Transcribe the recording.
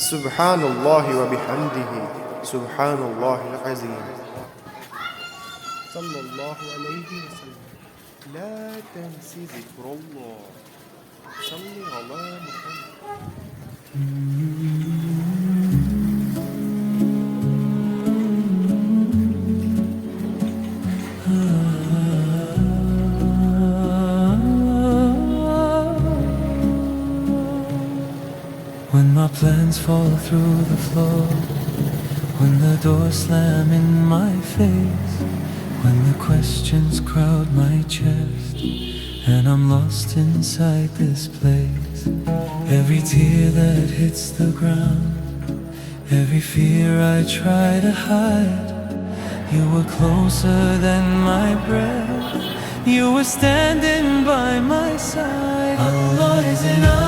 Subhanallah wa bihamdihi. Subhanallah al-azim. Sallallahu alayhi wa sallam. La tansi zikrullah. Salli ala Muhammad. When my plans fall through the floor, when the doors slam in my face, when the questions crowd my chest, and I'm lost inside this place. Every tear that hits the ground, every fear I try to hide, you were closer than my breath, you were standing by my side. Allah is enough.